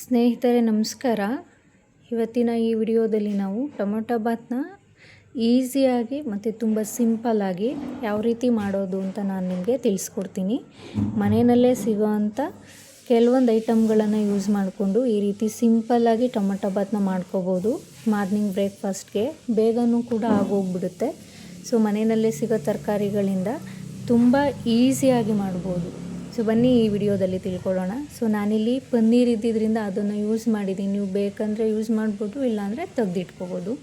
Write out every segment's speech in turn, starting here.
ಸ್ನೇಹಿತರೆ ನಮಸ್ಕಾರ. ಇವತ್ತಿನ ಈ ವಿಡಿಯೋದಲ್ಲಿ ನಾವು ಟೊಮೊಟೊ ಬಾತ್ನ ಈಸಿಯಾಗಿ ಮತ್ತು ತುಂಬ ಸಿಂಪಲ್ಲಾಗಿ ಯಾವ ರೀತಿ ಮಾಡೋದು ಅಂತ ನಾನು ನಿಮಗೆ ತಿಳಿಸ್ಕೊಡ್ತೀನಿ. ಮನೆಯಲ್ಲೇ ಸಿಗೋವಂಥ ಕೆಲವೊಂದು ಐಟಮ್ಗಳನ್ನು ಯೂಸ್ ಮಾಡಿಕೊಂಡು ಈ ರೀತಿ ಸಿಂಪಲ್ಲಾಗಿ ಟೊಮೊಟೊ ಬಾತ್ನ ಮಾಡ್ಕೋಬೋದು. ಮಾರ್ನಿಂಗ್ ಬ್ರೇಕ್ಫಾಸ್ಟ್ಗೆ ಬೇಗನೂ ಕೂಡ ಆಗೋಗ್ಬಿಡುತ್ತೆ. ಸೊ ಮನೆಯಲ್ಲೇ ಸಿಗೋ ತರಕಾರಿಗಳಿಂದ ತುಂಬ ಈಸಿಯಾಗಿ ಮಾಡ್ಬೋದು. ಸೊ ಬನ್ನಿ ಈ ವಿಡಿಯೋದಲ್ಲಿ ತಿಳ್ಕೊಳ್ಳೋಣ. ಸೊ ನಾನಿಲ್ಲಿ ಪನ್ನೀರ್ ಇದ್ದಿದ್ದರಿಂದ ಅದನ್ನು ಯೂಸ್ ಮಾಡಿದ್ದೀನಿ. ನೀವು ಬೇಕಂದರೆ ಯೂಸ್ ಮಾಡ್ಬೋದು, ಇಲ್ಲಾಂದರೆ ತೆಗೆದಿಟ್ಕೋಬೋದು.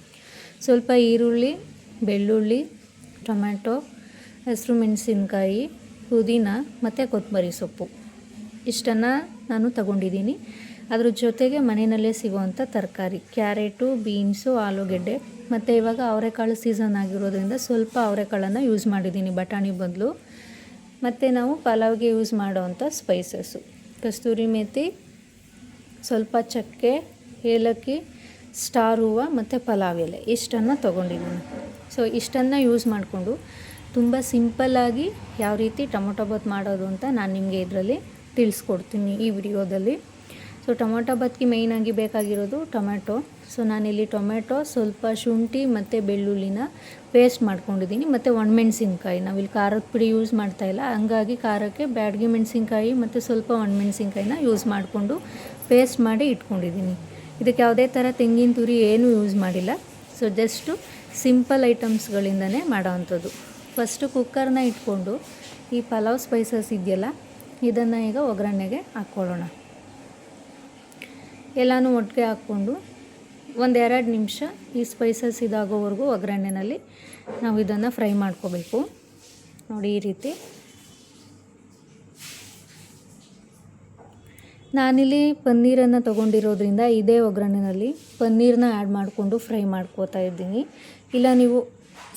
ಸ್ವಲ್ಪ ಈರುಳ್ಳಿ, ಬೆಳ್ಳುಳ್ಳಿ, ಟೊಮ್ಯಾಟೊ, ಹಸಿರು ಮೆಣಸಿನ್ಕಾಯಿ, ಪುದೀನ ಮತ್ತು ಕೊತ್ತಂಬರಿ ಸೊಪ್ಪು ಇಷ್ಟನ್ನು ನಾನು ತಗೊಂಡಿದ್ದೀನಿ. ಅದ್ರ ಜೊತೆಗೆ ಮನೆಯಲ್ಲೇ ಸಿಗುವಂಥ ತರಕಾರಿ ಕ್ಯಾರೆಟು, ಬೀನ್ಸು, ಆಲೂಗೆಡ್ಡೆ ಮತ್ತು ಇವಾಗ ಅವರೆಕಾಳು ಸೀಸನ್ ಆಗಿರೋದ್ರಿಂದ ಸ್ವಲ್ಪ ಅವರೆಕಾಳನ್ನು ಯೂಸ್ ಮಾಡಿದ್ದೀನಿ ಬಟಾಣಿ ಬದಲು. ಮತ್ತು ನಾವು ಪಲಾವ್ಗೆ ಯೂಸ್ ಮಾಡೋವಂಥ ಸ್ಪೈಸಸ್ಸು ಕಸ್ತೂರಿ ಮೇಥಿ, ಸ್ವಲ್ಪ ಚಕ್ಕೆ, ಏಲಕ್ಕಿ, ಸ್ಟಾರ್ ಹೂವು ಮತ್ತು ಪಲಾವ್ ಎಲೆ ಇಷ್ಟನ್ನು ತೊಗೊಂಡಿದ್ದೀನಿ. ಸೊ ಇಷ್ಟನ್ನು ಯೂಸ್ ಮಾಡಿಕೊಂಡು ತುಂಬ ಸಿಂಪಲ್ಲಾಗಿ ಯಾವ ರೀತಿ ಟೊಮೊಟೊ ಬಾತ್ ಮಾಡೋದು ಅಂತ ನಾನು ನಿಮಗೆ ಇದರಲ್ಲಿ ತಿಳಿಸ್ಕೊಡ್ತೀನಿ ಈ ವಿಡಿಯೋದಲ್ಲಿ. ಸೊ ಟೊಮೊಟೊ ಬಾತ್ಗೆ ಮೇಯ್ನಾಗಿ ಬೇಕಾಗಿರೋದು ಟೊಮ್ಯಾಟೊ. ಸೊ ನಾನಿಲ್ಲಿ ಟೊಮ್ಯಾಟೊ, ಸ್ವಲ್ಪ ಶುಂಠಿ ಮತ್ತು ಬೆಳ್ಳುಳ್ಳಿನ ಪೇಸ್ಟ್ ಮಾಡ್ಕೊಂಡಿದ್ದೀನಿ ಮತ್ತು ಒಣಮೆಣ್ಸಿನ್ಕಾಯಿ. ನಾವಿಲ್ಲಿ ಖಾರದ ಪುಡಿ ಯೂಸ್ ಮಾಡ್ತಾಯಿಲ್ಲ, ಹಂಗಾಗಿ ಖಾರಕ್ಕೆ ಬ್ಯಾಡಗಿ ಮೆಣಸಿನ್ಕಾಯಿ ಮತ್ತು ಸ್ವಲ್ಪ ಒಣಮೆಣ್ಸಿನ್ಕಾಯಿನ ಯೂಸ್ ಮಾಡಿಕೊಂಡು ಪೇಸ್ಟ್ ಮಾಡಿ ಇಟ್ಕೊಂಡಿದ್ದೀನಿ. ಇದಕ್ಕೆ ಯಾವುದೇ ಥರ ತೆಂಗಿನ ತುರಿ ಏನೂ ಯೂಸ್ ಮಾಡಿಲ್ಲ. ಸೊ ಜಸ್ಟು ಸಿಂಪಲ್ ಐಟಮ್ಸ್ಗಳಿಂದನೇ ಮಾಡೋವಂಥದ್ದು. ಫಸ್ಟು ಕುಕ್ಕರ್ನ ಇಟ್ಕೊಂಡು ಈ ಪಲಾವ್ ಸ್ಪೈಸಸ್ ಇದೆಯಲ್ಲ ಇದನ್ನು ಈಗ ಒಗ್ಗರಣೆಗೆ ಹಾಕ್ಕೊಳ್ಳೋಣ. ಎಲ್ಲನೂ ಒಟ್ಟಿಗೆ ಹಾಕ್ಕೊಂಡು 1-2 ನಿಮಿಷ ಈ ಸ್ಪೈಸಸ್ ಇದಾಗೋವರೆಗೂ ಒಗ್ಗರಣೆಯಲ್ಲಿ ನಾವು ಇದನ್ನು ಫ್ರೈ ಮಾಡ್ಕೋಬೇಕು. ನೋಡಿ ಈ ರೀತಿ. ನಾನಿಲ್ಲಿ ಪನ್ನೀರನ್ನು ತೊಗೊಂಡಿರೋದ್ರಿಂದ ಇದೇ ಒಗ್ಗರಣೆಯಲ್ಲಿ ಪನ್ನೀರನ್ನ ಆ್ಯಡ್ ಮಾಡಿಕೊಂಡು ಫ್ರೈ ಮಾಡ್ಕೋತಾ ಇದ್ದೀನಿ. ಇಲ್ಲ ನೀವು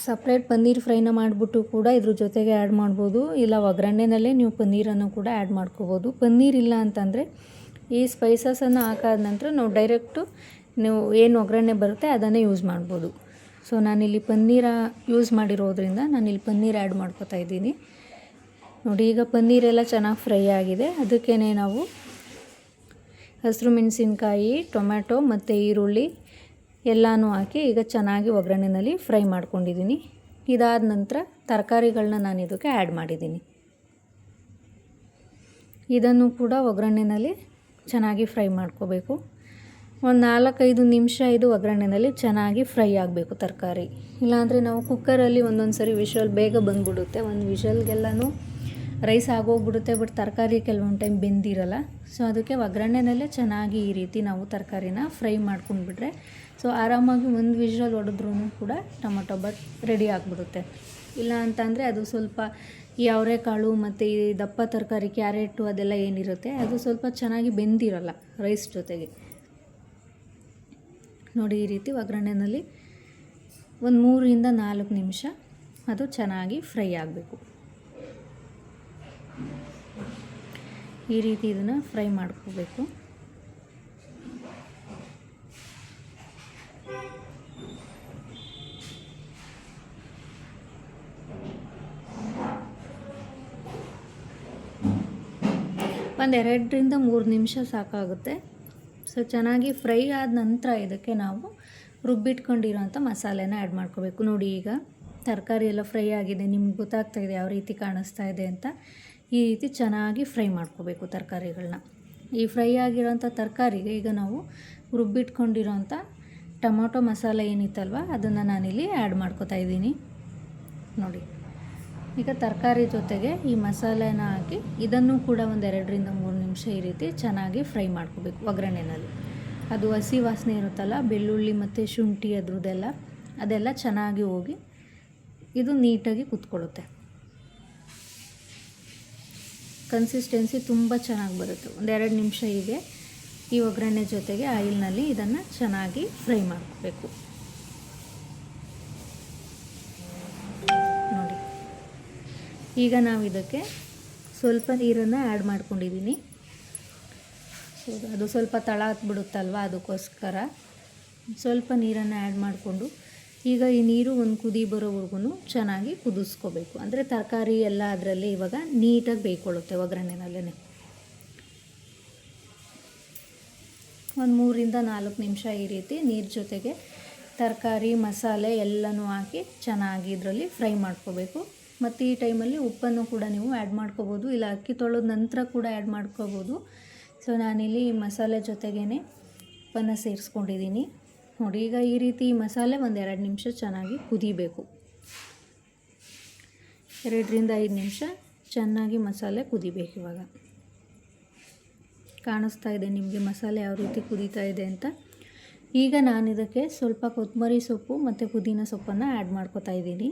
ಸಪ್ರೇಟ್ ಪನ್ನೀರ್ ಫ್ರೈನ ಮಾಡಿಬಿಟ್ಟು ಕೂಡ ಇದ್ರ ಜೊತೆಗೆ ಆ್ಯಡ್ ಮಾಡ್ಬೋದು, ಇಲ್ಲ ಒಗ್ಗರಣೆನಲ್ಲೇ ನೀವು ಪನ್ನೀರನ್ನು ಕೂಡ ಆ್ಯಡ್ ಮಾಡ್ಕೋಬೋದು. ಪನ್ನೀರ್ ಇಲ್ಲ ಅಂತಂದರೆ ಈ ಸ್ಪೈಸಸನ್ನು ಹಾಕಾದ ನಂತರ ನಾವು ಡೈರೆಕ್ಟು ನೀವು ಏನು ಒಗ್ಗರಣೆ ಬರುತ್ತೆ ಅದನ್ನೇ ಯೂಸ್ ಮಾಡ್ಬೋದು. ಸೊ ನಾನಿಲ್ಲಿ ಪನ್ನೀರ ಯೂಸ್ ಮಾಡಿರೋದ್ರಿಂದ ನಾನಿಲ್ಲಿ ಪನ್ನೀರ್ ಆ್ಯಡ್ ಮಾಡ್ಕೋತಾ ಇದ್ದೀನಿ. ನೋಡಿ ಈಗ ಪನ್ನೀರೆಲ್ಲ ಚೆನ್ನಾಗಿ ಫ್ರೈ ಆಗಿದೆ. ಅದಕ್ಕೇ ನಾವು ಹಸಿರು ಮೆಣಸಿನ್ಕಾಯಿ, ಟೊಮ್ಯಾಟೊ ಮತ್ತು ಈರುಳ್ಳಿ ಎಲ್ಲನೂ ಹಾಕಿ ಈಗ ಚೆನ್ನಾಗಿ ಒಗ್ಗರಣೆಯಲ್ಲಿ ಫ್ರೈ ಮಾಡ್ಕೊಂಡಿದ್ದೀನಿ. ಇದಾದ ನಂತರ ತರಕಾರಿಗಳನ್ನ ನಾನು ಇದಕ್ಕೆ ಆ್ಯಡ್ ಮಾಡಿದ್ದೀನಿ. ಇದನ್ನು ಕೂಡ ಒಗ್ಗರಣೆಯಲ್ಲಿ ಚೆನ್ನಾಗಿ ಫ್ರೈ ಮಾಡ್ಕೋಬೇಕು. ಒಂದು 4-5 ನಿಮಿಷ ಇದು ಒಗ್ಗರಣೆಯಲ್ಲಿ ಚೆನ್ನಾಗಿ ಫ್ರೈ ಆಗಬೇಕು ತರಕಾರಿ. ಇಲ್ಲಾಂದರೆ ನಾವು ಕುಕ್ಕರಲ್ಲಿ ಒಂದೊಂದು ಸರಿ ವಿಷಲ್ ಬೇಗ ಬಂದುಬಿಡುತ್ತೆ. ಒಂದು ವಿಷಲ್ಗೆಲ್ಲನೂ ರೈಸ್ ಆಗೋಗ್ಬಿಡುತ್ತೆ, ಬಟ್ ತರಕಾರಿ ಕೆಲವೊಂದು ಟೈಮ್ ಬೆಂದಿರಲ್ಲ. ಸೊ ಅದಕ್ಕೆ ಒಗ್ಗರಣೆಯಲ್ಲೇ ಚೆನ್ನಾಗಿ ಈ ರೀತಿ ನಾವು ತರಕಾರಿನ ಫ್ರೈ ಮಾಡ್ಕೊಂಡ್ಬಿಟ್ರೆ ಸೊ ಆರಾಮಾಗಿ ಒಂದು ವಿಷಲ್ ಹೊಡೆದ್ರೂ ಕೂಡ ಟೊಮೊಟೊ ಬಾತ್ ರೆಡಿ ಆಗಿಬಿಡುತ್ತೆ. ಇಲ್ಲ ಅಂತಂದರೆ ಅದು ಸ್ವಲ್ಪ ಈ ಅವರೆಕಾಳು ಮತ್ತು ಈ ದಪ್ಪ ತರಕಾರಿ ಕ್ಯಾರೆಟು ಅದೆಲ್ಲ ಏನಿರುತ್ತೆ ಅದು ಸ್ವಲ್ಪ ಚೆನ್ನಾಗಿ ಬೆಂದಿರಲ್ಲ ರೈಸ್ ಜೊತೆಗೆ. ನೋಡಿ ಈ ರೀತಿ ಒಗ್ಗರಣೆಯಲ್ಲಿ ಒಂದು 3-4 ನಿಮಿಷ ಅದು ಚೆನ್ನಾಗಿ ಫ್ರೈ ಆಗಬೇಕು. ಈ ರೀತಿ ಇದನ್ನು ಫ್ರೈ ಮಾಡ್ಕೋಬೇಕು. ಒಂದು 2-3 ನಿಮಿಷ ಸಾಕಾಗುತ್ತೆ. ಸೊ ಚೆನ್ನಾಗಿ ಫ್ರೈ ಆದ ನಂತರ ಇದಕ್ಕೆ ನಾವು ರುಬ್ಬಿಟ್ಕೊಂಡಿರೋಂಥ ಮಸಾಲೆನ ಆ್ಯಡ್ ಮಾಡ್ಕೋಬೇಕು. ನೋಡಿ ಈಗ ತರಕಾರಿ ಎಲ್ಲ ಫ್ರೈ ಆಗಿದೆ, ನಿಮ್ಗೆ ಗೊತ್ತಾಗ್ತಾಯಿದೆ ಯಾವ ರೀತಿ ಕಾಣಿಸ್ತಾ ಇದೆ ಅಂತ. ಈ ರೀತಿ ಚೆನ್ನಾಗಿ ಫ್ರೈ ಮಾಡ್ಕೋಬೇಕು ತರಕಾರಿಗಳನ್ನ. ಈ ಫ್ರೈ ಆಗಿರೋಂಥ ತರಕಾರಿಗೆ ಈಗ ನಾವು ರುಬ್ಬಿಟ್ಕೊಂಡಿರೋಂಥ ಟೊಮೊಟೊ ಮಸಾಲೆ ಏನಿತ್ತಲ್ವ ಅದನ್ನು ನಾನಿಲ್ಲಿ ಆ್ಯಡ್ ಮಾಡ್ಕೋತಾ ಇದ್ದೀನಿ. ನೋಡಿ ಈಗ ತರಕಾರಿ ಜೊತೆಗೆ ಈ ಮಸಾಲೆನ ಹಾಕಿ ಇದನ್ನು ಕೂಡ ಒಂದು 2-3 ನಿಮಿಷ ಈ ರೀತಿ ಚೆನ್ನಾಗಿ ಫ್ರೈ ಮಾಡ್ಕೋಬೇಕು ಒಗ್ಗರಣೆಯಲ್ಲಿ. ಅದು ಹಸಿ ವಾಸನೆ ಇರುತ್ತಲ್ಲ ಬೆಳ್ಳುಳ್ಳಿ ಮತ್ತು ಶುಂಠಿ ಅದೆಲ್ಲ ಚೆನ್ನಾಗಿ ಹೋಗಿ ಇದು ನೀಟಾಗಿ ಕುತ್ಕೊಳ್ಳುತ್ತೆ. ಕನ್ಸಿಸ್ಟೆನ್ಸಿ ತುಂಬ ಚೆನ್ನಾಗಿ ಬರುತ್ತೆ. 1-2 ನಿಮಿಷ ಹೀಗೆ ಈ ಒಗ್ಗರಣೆ ಜೊತೆಗೆ ಆಯಿಲ್ನಲ್ಲಿ ಇದನ್ನು ಚೆನ್ನಾಗಿ ಫ್ರೈ ಮಾಡ್ಕೋಬೇಕು. ನೋಡಿ ಈಗ ನಾವು ಇದಕ್ಕೆ ಸ್ವಲ್ಪ ನೀರನ್ನು ಆ್ಯಡ್ ಮಾಡ್ಕೊಂಡಿದ್ದೀನಿ. ಅದು ಸ್ವಲ್ಪ ತಳ ಹತ್ಬಿಡುತ್ತಲ್ವ, ಅದಕ್ಕೋಸ್ಕರ ಸ್ವಲ್ಪ ನೀರನ್ನು ಆ್ಯಡ್ ಮಾಡಿಕೊಂಡು ಈಗ ಈ ನೀರು ಒಂದು ಕುದಿ ಬರೋವರೆಗೂ ಚೆನ್ನಾಗಿ ಕುದಿಸ್ಕೋಬೇಕು. ಅಂದರೆ ತರಕಾರಿ ಎಲ್ಲ ಅದರಲ್ಲಿ ಇವಾಗ ನೀಟಾಗಿ ಬೇಯ್ಕೊಳ್ಳುತ್ತೆ ಒಗ್ಗರಣೆನಲ್ಲೇ. ಒಂದು 3-4 ನಿಮಿಷ ಈ ರೀತಿ ನೀರು ಜೊತೆಗೆ ತರಕಾರಿ ಮಸಾಲೆ ಎಲ್ಲನೂ ಹಾಕಿ ಚೆನ್ನಾಗಿ ಇದರಲ್ಲಿ ಫ್ರೈ ಮಾಡ್ಕೋಬೇಕು. ಮತ್ತು ಈ ಟೈಮಲ್ಲಿ ಉಪ್ಪನ್ನು ಕೂಡ ನೀವು ಆ್ಯಡ್ ಮಾಡ್ಕೋಬೋದು, ಇಲ್ಲ ಅಕ್ಕಿ ತೊಳೆದ ನಂತರ ಕೂಡ ಆ್ಯಡ್ ಮಾಡ್ಕೋಬೋದು. ಸೊ ನಾನಿಲ್ಲಿ ಮಸಾಲೆ ಜೊತೆಗೇ ಉಪ್ಪನ್ನು ಸೇರಿಸ್ಕೊಂಡಿದ್ದೀನಿ ನೋಡಿ. ಈಗ ಈ ರೀತಿ ಮಸಾಲೆ 1-2 ನಿಮಿಷ ಚೆನ್ನಾಗಿ ಕುದಿಬೇಕು. 2-5 ನಿಮಿಷ ಚೆನ್ನಾಗಿ ಮಸಾಲೆ ಕುದಿಬೇಕು. ಇವಾಗ ಕಾಣಿಸ್ತಾ ಇದೆ ನಿಮಗೆ ಮಸಾಲೆ ಯಾವ ರೀತಿ ಕುದೀತಾ ಇದೆ ಅಂತ. ಈಗ ನಾನು ಇದಕ್ಕೆ ಸ್ವಲ್ಪ ಕೊತ್ತಂಬರಿ ಸೊಪ್ಪು ಮತ್ತು ಪುದೀನ ಸೊಪ್ಪನ್ನು ಆ್ಯಡ್ ಮಾಡ್ಕೊತಾ ಇದ್ದೀನಿ,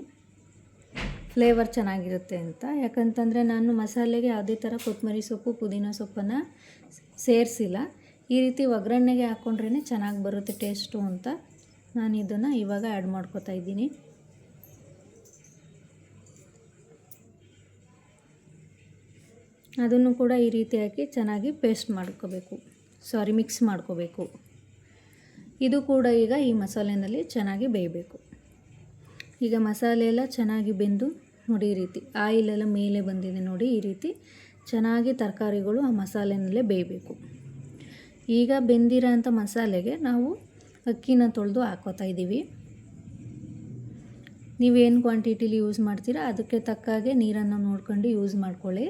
ಫ್ಲೇವರ್ ಚೆನ್ನಾಗಿರುತ್ತೆ ಅಂತ. ಯಾಕಂತಂದರೆ ನಾನು ಮಸಾಲೆಗೆ ಯಾವುದೇ ಥರ ಕೊತ್ತಂಬರಿ ಸೊಪ್ಪು ಪುದೀನ ಸೊಪ್ಪನ್ನು ಸೇರಿಸಿಲ್ಲ. ಈ ರೀತಿ ಒಗ್ಗರಣೆಗೆ ಹಾಕ್ಕೊಂಡ್ರೇ ಚೆನ್ನಾಗಿ ಬರುತ್ತೆ ಟೇಸ್ಟು ಅಂತ ನಾನು ಇದನ್ನು ಇವಾಗ ಆ್ಯಡ್ ಮಾಡ್ಕೊತಾ ಇದ್ದೀನಿ. ಅದನ್ನು ಕೂಡ ಈ ರೀತಿ ಹಾಕಿ ಚೆನ್ನಾಗಿ ಮಿಕ್ಸ್ ಮಾಡ್ಕೋಬೇಕು. ಇದು ಕೂಡ ಈಗ ಈ ಮಸಾಲೆಯಲ್ಲಿ ಚೆನ್ನಾಗಿ ಬೇಯಬೇಕು. ಈಗ ಮಸಾಲೆ ಎಲ್ಲ ಚೆನ್ನಾಗಿ ಬೆಂದು ನೋಡಿ, ಈ ರೀತಿ ಆಯಿಲೆಲ್ಲ ಮೇಲೆ ಬಂದಿದೆ ನೋಡಿ. ಈ ರೀತಿ ಚೆನ್ನಾಗಿ ತರಕಾರಿಗಳು ಆ ಮಸಾಲೆನಲ್ಲೇ ಬೇಯಬೇಕು. ಈಗ ಬೆಂದಿರೋ ಅಂಥ ಮಸಾಲೆಗೆ ನಾವು ಅಕ್ಕಿನ ತೊಳೆದು ಹಾಕ್ಕೋತಾ ಇದ್ದೀವಿ. ನೀವೇನು ಕ್ವಾಂಟಿಟಿಲಿ ಯೂಸ್ ಮಾಡ್ತೀರಾ ಅದಕ್ಕೆ ತಕ್ಕಾಗೆ ನೀರನ್ನು ನೋಡ್ಕೊಂಡು ಯೂಸ್ ಮಾಡ್ಕೊಳ್ಳಿ.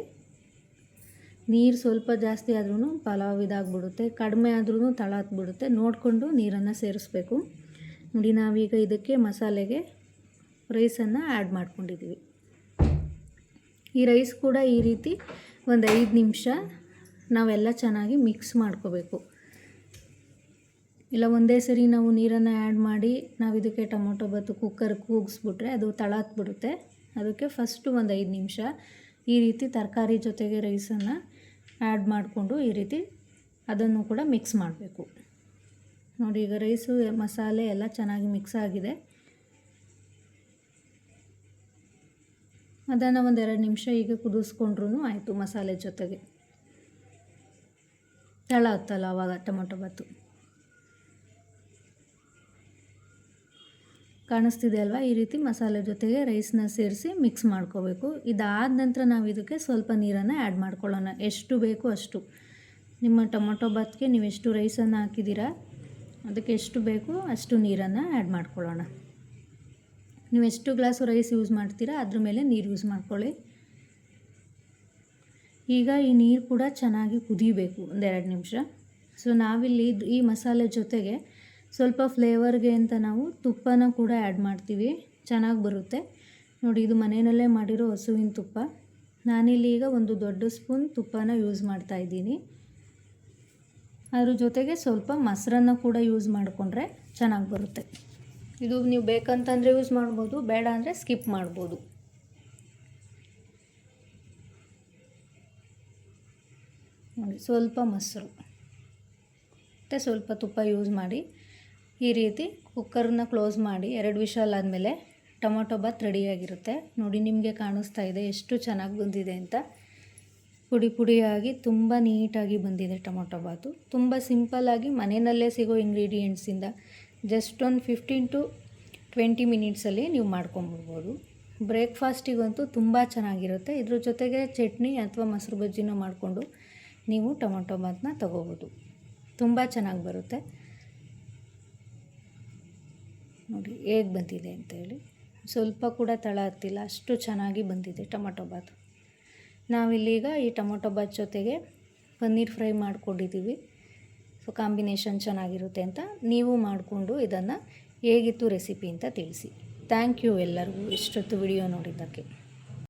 ನೀರು ಸ್ವಲ್ಪ ಜಾಸ್ತಿ ಆದ್ರೂ ಪಲಾವ್ ಇದಾಗ್ಬಿಡುತ್ತೆ, ಕಡಿಮೆ ಆದ್ರೂ ತಳ ಹತ್ಬಿಡುತ್ತೆ. ನೋಡಿಕೊಂಡು ನೀರನ್ನು ಸೇರಿಸ್ಬೇಕು ನೋಡಿ. ನಾವೀಗ ಇದಕ್ಕೆ ಮಸಾಲೆಗೆ ರೈಸನ್ನು ಆ್ಯಡ್ ಮಾಡ್ಕೊಂಡಿದ್ದೀವಿ. ಈ ರೈಸ್ ಕೂಡ ಈ ರೀತಿ 5 ನಿಮಿಷ ನಾವೆಲ್ಲ ಚೆನ್ನಾಗಿ ಮಿಕ್ಸ್ ಮಾಡ್ಕೋಬೇಕು. ಇಲ್ಲ ಒಂದೇ ಸರಿ ನಾವು ನೀರನ್ನು ಆ್ಯಡ್ ಮಾಡಿ ನಾವು ಇದಕ್ಕೆ ಟೊಮೊಟೊ ಬಾತು ಕುಕ್ಕರ್ ಕೂಗಿಸ್ಬಿಟ್ರೆ ಅದು ತಳ ಹತ್ಬಿಡುತ್ತೆ. ಅದಕ್ಕೆ ಫಸ್ಟು 5 ನಿಮಿಷ ಈ ರೀತಿ ತರಕಾರಿ ಜೊತೆಗೆ ರೈಸನ್ನು ಆ್ಯಡ್ ಮಾಡಿಕೊಂಡು ಈ ರೀತಿ ಅದನ್ನು ಕೂಡ ಮಿಕ್ಸ್ ಮಾಡಬೇಕು ನೋಡಿ. ಈಗ ರೈಸು ಮಸಾಲೆ ಎಲ್ಲ ಚೆನ್ನಾಗಿ ಮಿಕ್ಸ್ ಆಗಿದೆ. ಅದನ್ನು 1-2 ನಿಮಿಷ ಈಗ ಕುದಿಸ್ಕೊಂಡ್ರೂ ಆಯಿತು. ಮಸಾಲೆ ಜೊತೆಗೆ ತಳ ಹತ್ತಲ್ಲ ಆವಾಗ ಟೊಮೊಟೊ ಬಾತು. ಕಾಣಿಸ್ತಿದೆ ಅಲ್ವಾ? ಈ ರೀತಿ ಮಸಾಲೆ ಜೊತೆಗೆ ರೈಸ್ನ ಸೇರಿಸಿ ಮಿಕ್ಸ್ ಮಾಡ್ಕೋಬೇಕು. ಇದಾದ ನಂತರ ನಾವು ಇದಕ್ಕೆ ಸ್ವಲ್ಪ ನೀರನ್ನು ಆ್ಯಡ್ ಮಾಡ್ಕೊಳ್ಳೋಣ, ಎಷ್ಟು ಬೇಕೋ ಅಷ್ಟು. ನಿಮ್ಮ ಟೊಮೊಟೊ ಬಾತ್ಗೆ ನೀವು ಎಷ್ಟು ರೈಸನ್ನು ಹಾಕಿದ್ದೀರಾ ಅದಕ್ಕೆ ಎಷ್ಟು ಬೇಕೋ ಅಷ್ಟು ನೀರನ್ನು ಆ್ಯಡ್ ಮಾಡ್ಕೊಳ್ಳೋಣ. ನೀವು ಎಷ್ಟು ಗ್ಲಾಸು ರೈಸ್ ಯೂಸ್ ಮಾಡ್ತೀರಾ ಅದ್ರ ಮೇಲೆ ನೀರು ಯೂಸ್ ಮಾಡ್ಕೊಳ್ಳಿ. ಈಗ ಈ ನೀರು ಕೂಡ ಚೆನ್ನಾಗಿ ಕುದಿಬೇಕು 1-2 ನಿಮಿಷ. ಸೊ ನಾವಿಲ್ಲಿ ಈ ಮಸಾಲೆ ಜೊತೆಗೆ ಸ್ವಲ್ಪ ಫ್ಲೇವರ್ಗೆ ಅಂತ ನಾವು ತುಪ್ಪನ ಕೂಡ ಆ್ಯಡ್ ಮಾಡ್ತೀವಿ, ಚೆನ್ನಾಗಿ ಬರುತ್ತೆ ನೋಡಿ. ಇದು ಮನೆಯಲ್ಲೇ ಮಾಡಿರೋ ಹಸುವಿನ ತುಪ್ಪ. ನಾನಿಲ್ಲಿ ಈಗ 1 ದೊಡ್ಡ ಸ್ಪೂನ್ ತುಪ್ಪನ ಯೂಸ್ ಮಾಡ್ತಾ ಇದ್ದೀನಿ. ಅದ್ರ ಜೊತೆಗೆ ಸ್ವಲ್ಪ ಮೊಸರನ್ನು ಕೂಡ ಯೂಸ್ ಮಾಡಿಕೊಂಡ್ರೆ ಚೆನ್ನಾಗಿ ಬರುತ್ತೆ. ಇದು ನೀವು ಬೇಕಂತಂದರೆ ಯೂಸ್ ಮಾಡ್ಬೋದು, ಬೇಡ ಅಂದರೆ ಸ್ಕಿಪ್ ಮಾಡ್ಬೋದು. ನೋಡಿ, ಸ್ವಲ್ಪ ಮೊಸರು ಮತ್ತು ಸ್ವಲ್ಪ ತುಪ್ಪ ಯೂಸ್ ಮಾಡಿ ಈ ರೀತಿ ಕುಕ್ಕರ್ನ ಕ್ಲೋಸ್ ಮಾಡಿ 2 ವಿಷಲ್ ಆದಮೇಲೆ ಟೊಮೊಟೊ ಬಾತ್ ರೆಡಿಯಾಗಿರುತ್ತೆ ನೋಡಿ. ನಿಮಗೆ ಕಾಣಿಸ್ತಾ ಇದೆ ಎಷ್ಟು ಚೆನ್ನಾಗಿ ಬಂದಿದೆ ಅಂತ. ಪುಡಿಯಾಗಿ ತುಂಬ ನೀಟಾಗಿ ಬಂದಿದೆ ಟೊಮೊಟೊ ಬಾತು. ತುಂಬ ಸಿಂಪಲ್ಲಾಗಿ ಮನೆಯಲ್ಲೇ ಸಿಗೋ ಇಂಗ್ರೀಡಿಯೆಂಟ್ಸಿಂದ ಜಸ್ಟ್ ಒಂದು 15 to 20 ಮಿನಿಟ್ಸಲ್ಲಿ ನೀವು ಮಾಡ್ಕೊಂಬಿಡ್ಬೋದು. ಬ್ರೇಕ್ಫಾಸ್ಟಿಗಂತೂ ತುಂಬ ಚೆನ್ನಾಗಿರುತ್ತೆ. ಇದ್ರ ಜೊತೆಗೆ ಚಟ್ನಿ ಅಥವಾ ಮೊಸರು ಬಜ್ಜಿನ ಮಾಡಿಕೊಂಡು ನೀವು ಟೊಮೊಟೊ ಬಾತನ್ನ ತಗೋಬೋದು, ತುಂಬ ಚೆನ್ನಾಗಿ ಬರುತ್ತೆ ನೋಡಿ. ಹೇಗೆ ಬಂದಿದೆ ಅಂತೇಳಿ, ಸ್ವಲ್ಪ ಕೂಡ ತಳ ಹತ್ತಿಲ್ಲ, ಅಷ್ಟು ಚೆನ್ನಾಗಿ ಬಂದಿದೆ ಟೊಮೊಟೊ ಬಾತು. ನಾವಿಲ್ಲೀಗ ಈ ಟೊಮೊಟೊ ಬಾತ್ ಜೊತೆಗೆ ಪನ್ನೀರ್ ಫ್ರೈ ಮಾಡ್ಕೊಂಡಿದ್ದೀವಿ. ಸೊ ಕಾಂಬಿನೇಷನ್ ಚೆನ್ನಾಗಿರುತ್ತೆ ಅಂತ ನೀವು ಮಾಡಿಕೊಂಡು ಇದನ್ನು ಹೇಗಿತ್ತು ರೆಸಿಪಿ ಅಂತ ತಿಳಿಸಿ. ಥ್ಯಾಂಕ್ ಯು ಎಲ್ಲರಿಗೂ ಇಷ್ಟೊತ್ತು ವಿಡಿಯೋ ನೋಡಿದ್ದಕ್ಕೆ.